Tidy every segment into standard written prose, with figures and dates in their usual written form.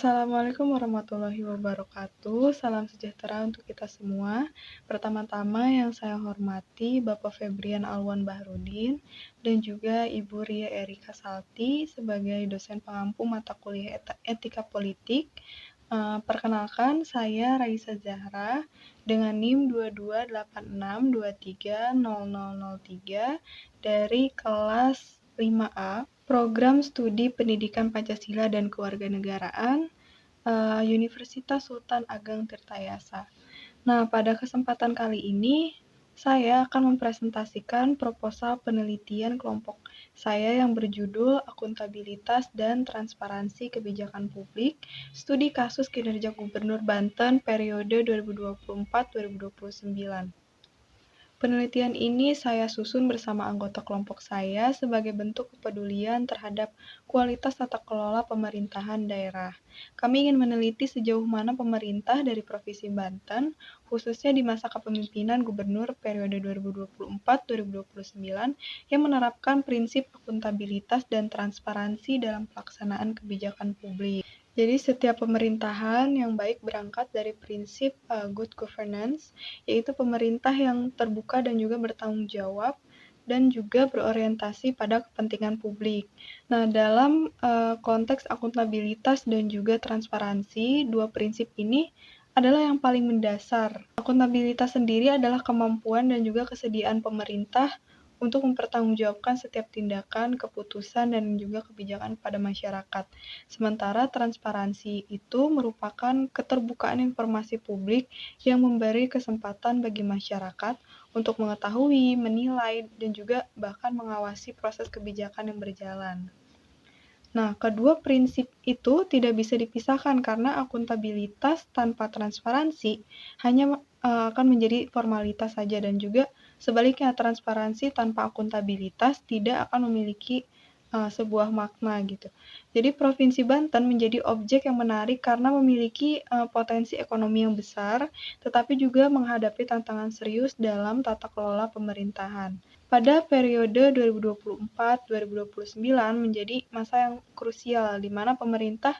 Assalamualaikum warahmatullahi wabarakatuh. Salam sejahtera untuk kita semua. Pertama-tama yang saya hormati Bapak Febrian Alwan Bahrudin dan juga Ibu Ria Erika Salti sebagai dosen pengampu mata kuliah Etika Politik. Perkenalkan, saya Raisa Zahra dengan NIM 2286230003 dari kelas 5A, Program Studi Pendidikan Pancasila dan Kewarganegaraan, Universitas Sultan Ageng Tirtayasa. Nah, pada kesempatan kali ini, saya akan mempresentasikan proposal penelitian kelompok saya yang berjudul Akuntabilitas dan Transparansi Kebijakan Publik, Studi Kasus Kinerja Gubernur Banten periode 2024-2029. Penelitian ini saya susun bersama anggota kelompok saya sebagai bentuk kepedulian terhadap kualitas tata kelola pemerintahan daerah. Kami ingin meneliti sejauh mana pemerintah dari Provinsi Banten, khususnya di masa kepemimpinan Gubernur periode 2024-2029, yang menerapkan prinsip akuntabilitas dan transparansi dalam pelaksanaan kebijakan publik. Jadi setiap pemerintahan yang baik berangkat dari prinsip good governance, yaitu pemerintah yang terbuka dan juga bertanggung jawab dan juga berorientasi pada kepentingan publik. Nah, dalam konteks akuntabilitas dan juga transparansi, dua prinsip ini adalah yang paling mendasar. Akuntabilitas sendiri adalah kemampuan dan juga kesediaan pemerintah untuk mempertanggungjawabkan setiap tindakan, keputusan, dan juga kebijakan pada masyarakat. Sementara transparansi itu merupakan keterbukaan informasi publik yang memberi kesempatan bagi masyarakat untuk mengetahui, menilai, dan juga bahkan mengawasi proses kebijakan yang berjalan. Nah, kedua prinsip itu tidak bisa dipisahkan karena akuntabilitas tanpa transparansi hanya akan menjadi formalitas saja, dan juga sebaliknya transparansi tanpa akuntabilitas tidak akan memiliki sebuah makna gitu. Jadi Provinsi Banten menjadi objek yang menarik karena memiliki potensi ekonomi yang besar, tetapi juga menghadapi tantangan serius dalam tata kelola pemerintahan. Pada periode 2024-2029 menjadi masa yang krusial di mana pemerintah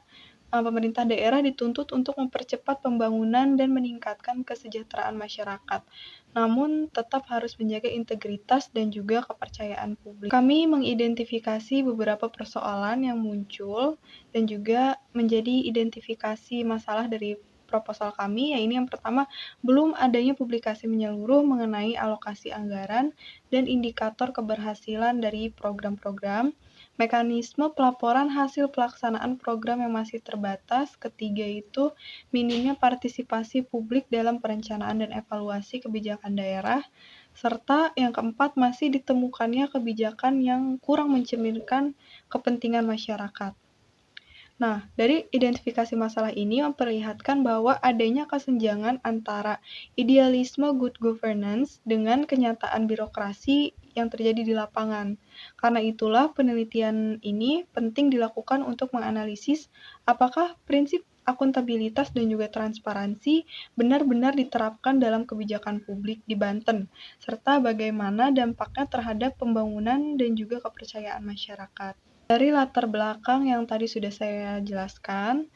daerah dituntut untuk mempercepat pembangunan dan meningkatkan kesejahteraan masyarakat, namun tetap harus menjaga integritas dan juga kepercayaan publik. Kami mengidentifikasi beberapa persoalan yang muncul dan juga menjadi identifikasi masalah dari proposal kami, yaitu yang pertama, belum adanya publikasi menyeluruh mengenai alokasi anggaran dan indikator keberhasilan dari program-program, mekanisme pelaporan hasil pelaksanaan program yang masih terbatas, ketiga itu minimnya partisipasi publik dalam perencanaan dan evaluasi kebijakan daerah, serta yang keempat masih ditemukannya kebijakan yang kurang mencerminkan kepentingan masyarakat. Nah, dari identifikasi masalah ini memperlihatkan bahwa adanya kesenjangan antara idealisme good governance dengan kenyataan birokrasi yang terjadi di lapangan. Karena itulah penelitian ini penting dilakukan untuk menganalisis apakah prinsip akuntabilitas dan juga transparansi benar-benar diterapkan dalam kebijakan publik di Banten, serta bagaimana dampaknya terhadap pembangunan dan juga kepercayaan masyarakat. Dari latar belakang yang tadi sudah saya jelaskan,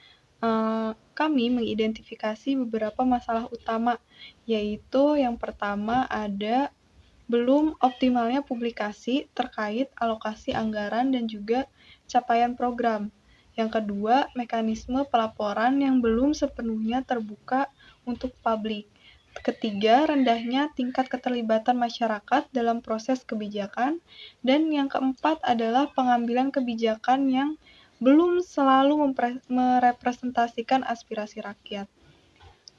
kami mengidentifikasi beberapa masalah utama, yaitu yang pertama ada belum optimalnya publikasi terkait alokasi anggaran dan juga capaian program. Yang kedua, mekanisme pelaporan yang belum sepenuhnya terbuka untuk publik. Ketiga, rendahnya tingkat keterlibatan masyarakat dalam proses kebijakan. Dan yang keempat adalah pengambilan kebijakan yang belum selalu merepresentasikan aspirasi rakyat.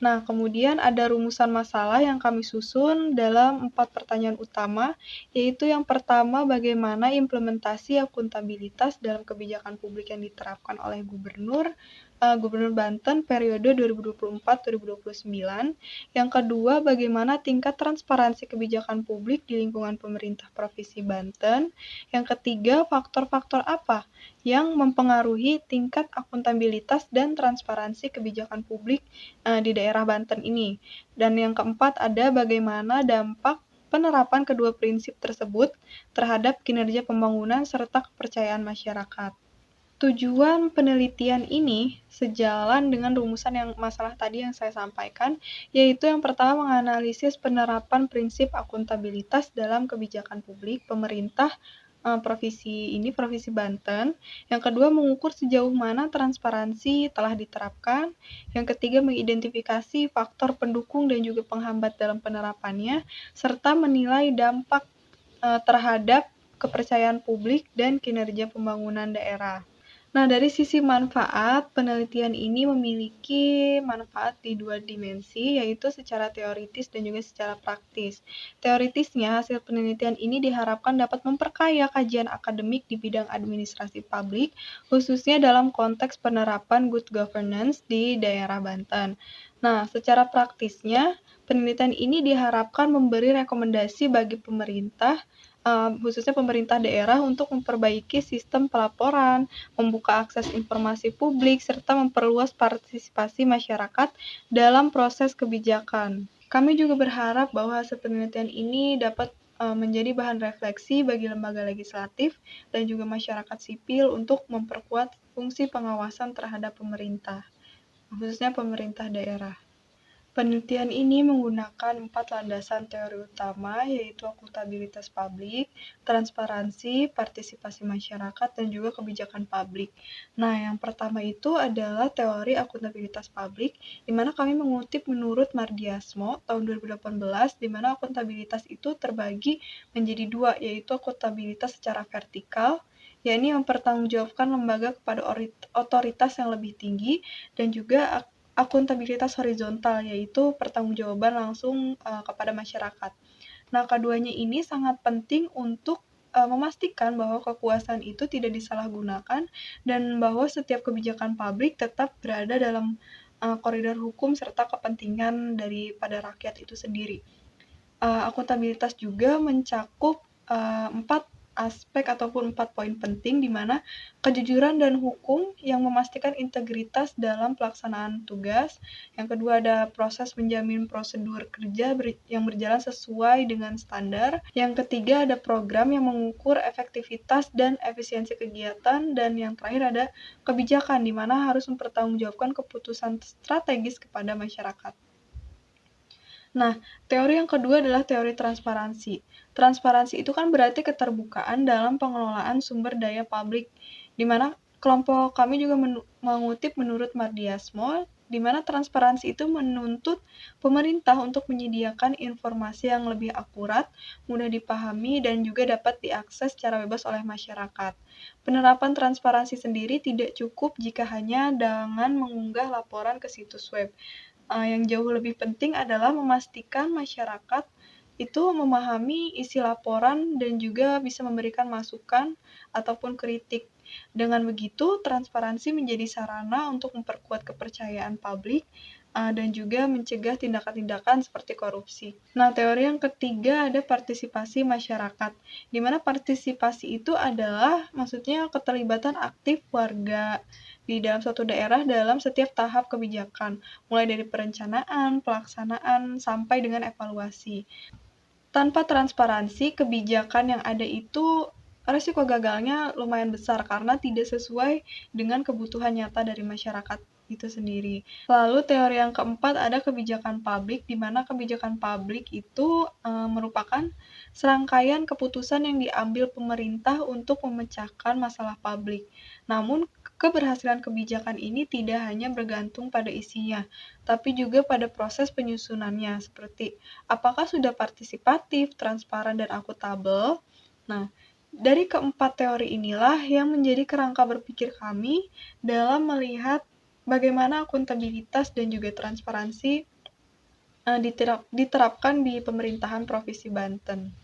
Nah, kemudian ada rumusan masalah yang kami susun dalam 4 pertanyaan utama, yaitu yang pertama, bagaimana implementasi akuntabilitas dalam kebijakan publik yang diterapkan oleh Gubernur Banten periode 2024-2029. Yang kedua, bagaimana tingkat transparansi kebijakan publik di lingkungan pemerintah Provinsi Banten. Yang ketiga, faktor-faktor apa yang mempengaruhi tingkat akuntabilitas dan transparansi kebijakan publik di daerah Banten ini. Dan yang keempat ada bagaimana dampak penerapan kedua prinsip tersebut terhadap kinerja pembangunan serta kepercayaan masyarakat. Tujuan penelitian ini sejalan dengan rumusan yang masalah tadi yang saya sampaikan, yaitu yang pertama menganalisis penerapan prinsip akuntabilitas dalam kebijakan publik pemerintah Provinsi Banten. Yang kedua, mengukur sejauh mana transparansi telah diterapkan. Yang ketiga, mengidentifikasi faktor pendukung dan juga penghambat dalam penerapannya, serta menilai dampak terhadap kepercayaan publik dan kinerja pembangunan daerah. Nah, dari sisi manfaat, penelitian ini memiliki manfaat di dua dimensi, yaitu secara teoritis dan juga secara praktis. Teoritisnya, hasil penelitian ini diharapkan dapat memperkaya kajian akademik di bidang administrasi publik, khususnya dalam konteks penerapan good governance di daerah Banten. Nah, secara praktisnya, penelitian ini diharapkan memberi rekomendasi bagi pemerintah, khususnya pemerintah daerah untuk memperbaiki sistem pelaporan, membuka akses informasi publik, serta memperluas partisipasi masyarakat dalam proses kebijakan. Kami juga berharap bahwa hasil penelitian ini dapat menjadi bahan refleksi bagi lembaga legislatif dan juga masyarakat sipil untuk memperkuat fungsi pengawasan terhadap pemerintah, khususnya pemerintah daerah. Penelitian ini menggunakan 4 landasan teori utama, yaitu akuntabilitas publik, transparansi, partisipasi masyarakat, dan juga kebijakan publik. Nah, yang pertama itu adalah teori akuntabilitas publik, di mana kami mengutip menurut Mardiasmo tahun 2018, di mana akuntabilitas itu terbagi menjadi dua, yaitu akuntabilitas secara vertikal, yakni mempertanggungjawabkan lembaga kepada otoritas yang lebih tinggi, dan juga akuntabilitas horizontal, yaitu pertanggungjawaban langsung kepada masyarakat. Nah, keduanya ini sangat penting untuk memastikan bahwa kekuasaan itu tidak disalahgunakan dan bahwa setiap kebijakan publik tetap berada dalam koridor hukum serta kepentingan daripada rakyat itu sendiri. Akuntabilitas juga mencakup 4 aspek ataupun 4 poin penting, di mana kejujuran dan hukum yang memastikan integritas dalam pelaksanaan tugas. Yang kedua, ada proses menjamin prosedur kerja yang berjalan sesuai dengan standar. Yang ketiga, ada program yang mengukur efektivitas dan efisiensi kegiatan. Dan yang terakhir ada kebijakan, di mana harus mempertanggungjawabkan keputusan strategis kepada masyarakat. Nah, teori yang kedua adalah teori transparansi. Transparansi itu kan berarti keterbukaan dalam pengelolaan sumber daya publik, di mana kelompok kami juga mengutip menurut Mardiasmo, di mana transparansi itu menuntut pemerintah untuk menyediakan informasi yang lebih akurat, mudah dipahami, dan juga dapat diakses secara bebas oleh masyarakat. Penerapan transparansi sendiri tidak cukup jika hanya dengan mengunggah laporan ke situs web. Yang jauh lebih penting adalah memastikan masyarakat itu memahami isi laporan dan juga bisa memberikan masukan ataupun kritik. Dengan begitu, transparansi menjadi sarana untuk memperkuat kepercayaan publik dan juga mencegah tindakan-tindakan seperti korupsi. Nah, teori yang ketiga ada partisipasi masyarakat, di mana partisipasi itu adalah maksudnya keterlibatan aktif warga di dalam suatu daerah dalam setiap tahap kebijakan, mulai dari perencanaan, pelaksanaan, sampai dengan evaluasi. Tanpa transparansi, kebijakan yang ada itu resiko gagalnya lumayan besar karena tidak sesuai dengan kebutuhan nyata dari masyarakat itu sendiri. Lalu teori yang keempat ada kebijakan publik, di mana kebijakan publik itu merupakan serangkaian keputusan yang diambil pemerintah untuk memecahkan masalah publik. Namun, keberhasilan kebijakan ini tidak hanya bergantung pada isinya, tapi juga pada proses penyusunannya, seperti apakah sudah partisipatif, transparan, dan akuntabel. Nah, dari keempat teori inilah yang menjadi kerangka berpikir kami dalam melihat bagaimana akuntabilitas dan juga transparansi diterapkan di pemerintahan Provinsi Banten.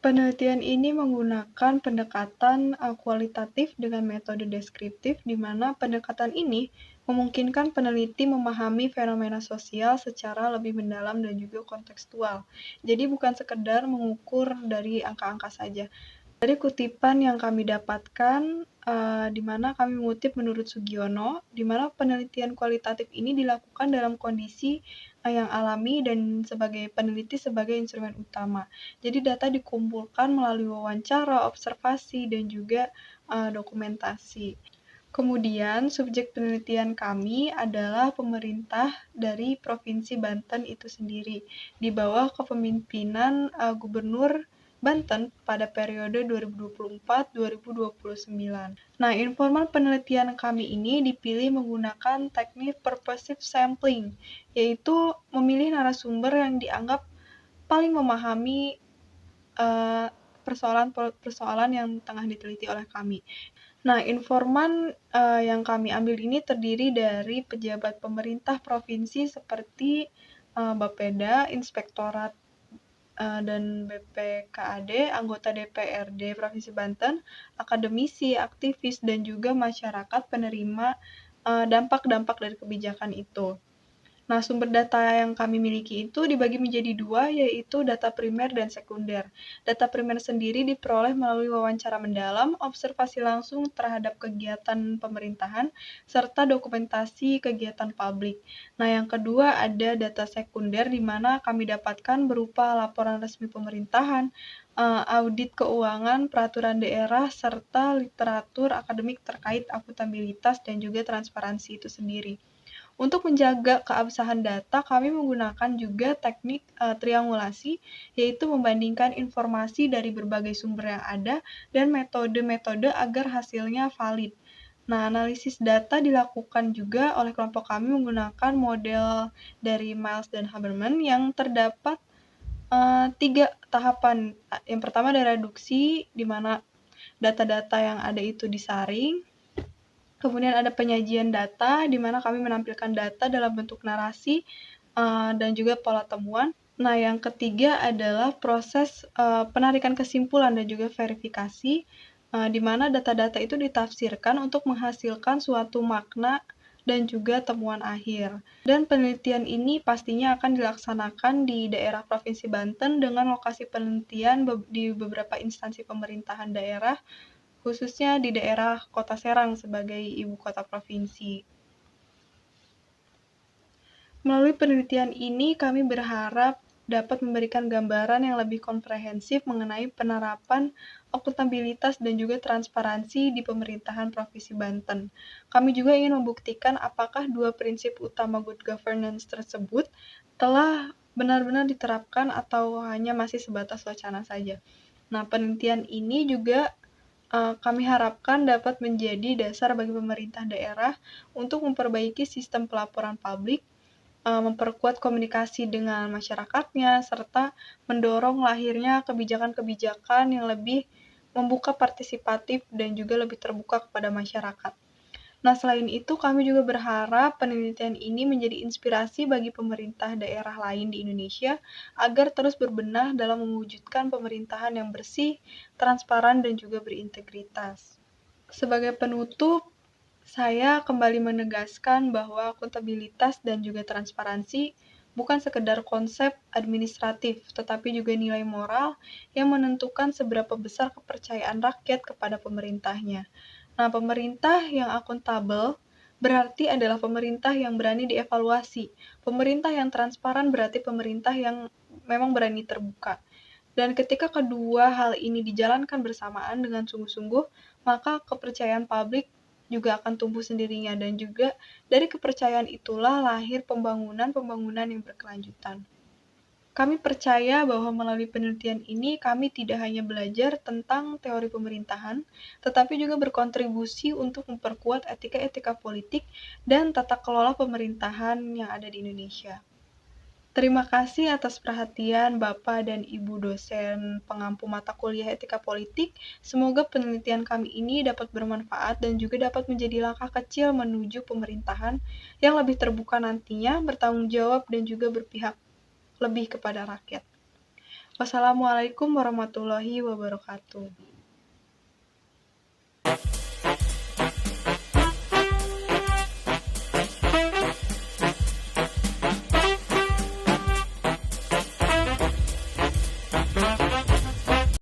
Penelitian ini menggunakan pendekatan kualitatif dengan metode deskriptif, di mana pendekatan ini memungkinkan peneliti memahami fenomena sosial secara lebih mendalam dan juga kontekstual. Jadi bukan sekedar mengukur dari angka-angka saja. Dari kutipan yang kami dapatkan, di mana kami mengutip menurut Sugiono, di mana penelitian kualitatif ini dilakukan dalam kondisi yang alami dan sebagai peneliti sebagai instrumen utama. Jadi data dikumpulkan melalui wawancara, observasi, dan juga dokumentasi. Kemudian, subjek penelitian kami adalah pemerintah dari Provinsi Banten itu sendiri, di bawah kepemimpinan Gubernur Banten pada periode 2024-2029. Nah, informal penelitian kami ini dipilih menggunakan teknik purposive sampling, yaitu memilih narasumber yang dianggap paling memahami persoalan-persoalan yang tengah diteliti oleh kami. Nah, informan yang kami ambil ini terdiri dari pejabat pemerintah provinsi seperti Bapeda, Inspektorat dan BPKAD, anggota DPRD Provinsi Banten, akademisi, aktivis, dan juga masyarakat penerima dampak-dampak dari kebijakan itu. Nah, sumber data yang kami miliki itu dibagi menjadi dua, yaitu data primer dan sekunder. Data primer sendiri diperoleh melalui wawancara mendalam, observasi langsung terhadap kegiatan pemerintahan, serta dokumentasi kegiatan publik. Nah, yang kedua ada data sekunder, di mana kami dapatkan berupa laporan resmi pemerintahan, audit keuangan, peraturan daerah, serta literatur akademik terkait akuntabilitas dan juga transparansi itu sendiri. Untuk menjaga keabsahan data, kami menggunakan juga teknik triangulasi, yaitu membandingkan informasi dari berbagai sumber yang ada dan metode-metode agar hasilnya valid. Nah, analisis data dilakukan juga oleh kelompok kami menggunakan model dari Miles dan Habermas yang terdapat 3 tahapan. Yang pertama ada reduksi, di mana data-data yang ada itu disaring. Kemudian ada penyajian data, di mana kami menampilkan data dalam bentuk narasi dan juga pola temuan. Nah, yang ketiga adalah proses penarikan kesimpulan dan juga verifikasi, di mana data-data itu ditafsirkan untuk menghasilkan suatu makna dan juga temuan akhir. Dan penelitian ini pastinya akan dilaksanakan di daerah Provinsi Banten dengan lokasi penelitian di beberapa instansi pemerintahan daerah, khususnya di daerah Kota Serang sebagai ibu kota provinsi. Melalui penelitian ini, kami berharap dapat memberikan gambaran yang lebih komprehensif mengenai penerapan akuntabilitas dan juga transparansi di pemerintahan Provinsi Banten. Kami juga ingin membuktikan apakah dua prinsip utama good governance tersebut telah benar-benar diterapkan atau hanya masih sebatas wacana saja. Nah, penelitian ini juga kami harapkan dapat menjadi dasar bagi pemerintah daerah untuk memperbaiki sistem pelaporan publik, memperkuat komunikasi dengan masyarakatnya, serta mendorong lahirnya kebijakan-kebijakan yang lebih membuka partisipatif dan juga lebih terbuka kepada masyarakat. Nah, selain itu, kami juga berharap penelitian ini menjadi inspirasi bagi pemerintah daerah lain di Indonesia agar terus berbenah dalam mewujudkan pemerintahan yang bersih, transparan, dan juga berintegritas. Sebagai penutup, saya kembali menegaskan bahwa akuntabilitas dan juga transparansi bukan sekedar konsep administratif, tetapi juga nilai moral yang menentukan seberapa besar kepercayaan rakyat kepada pemerintahnya. Nah, pemerintah yang akuntabel berarti adalah pemerintah yang berani dievaluasi. Pemerintah yang transparan berarti pemerintah yang memang berani terbuka. Dan ketika kedua hal ini dijalankan bersamaan dengan sungguh-sungguh, maka kepercayaan publik juga akan tumbuh sendirinya, dan juga dari kepercayaan itulah lahir pembangunan-pembangunan yang berkelanjutan. Kami percaya bahwa melalui penelitian ini kami tidak hanya belajar tentang teori pemerintahan, tetapi juga berkontribusi untuk memperkuat etika-etika politik dan tata kelola pemerintahan yang ada di Indonesia. Terima kasih atas perhatian Bapak dan Ibu dosen pengampu mata kuliah etika politik. Semoga penelitian kami ini dapat bermanfaat dan juga dapat menjadi langkah kecil menuju pemerintahan yang lebih terbuka nantinya, bertanggung jawab dan juga berpihak lebih kepada rakyat. Wassalamualaikum warahmatullahi wabarakatuh.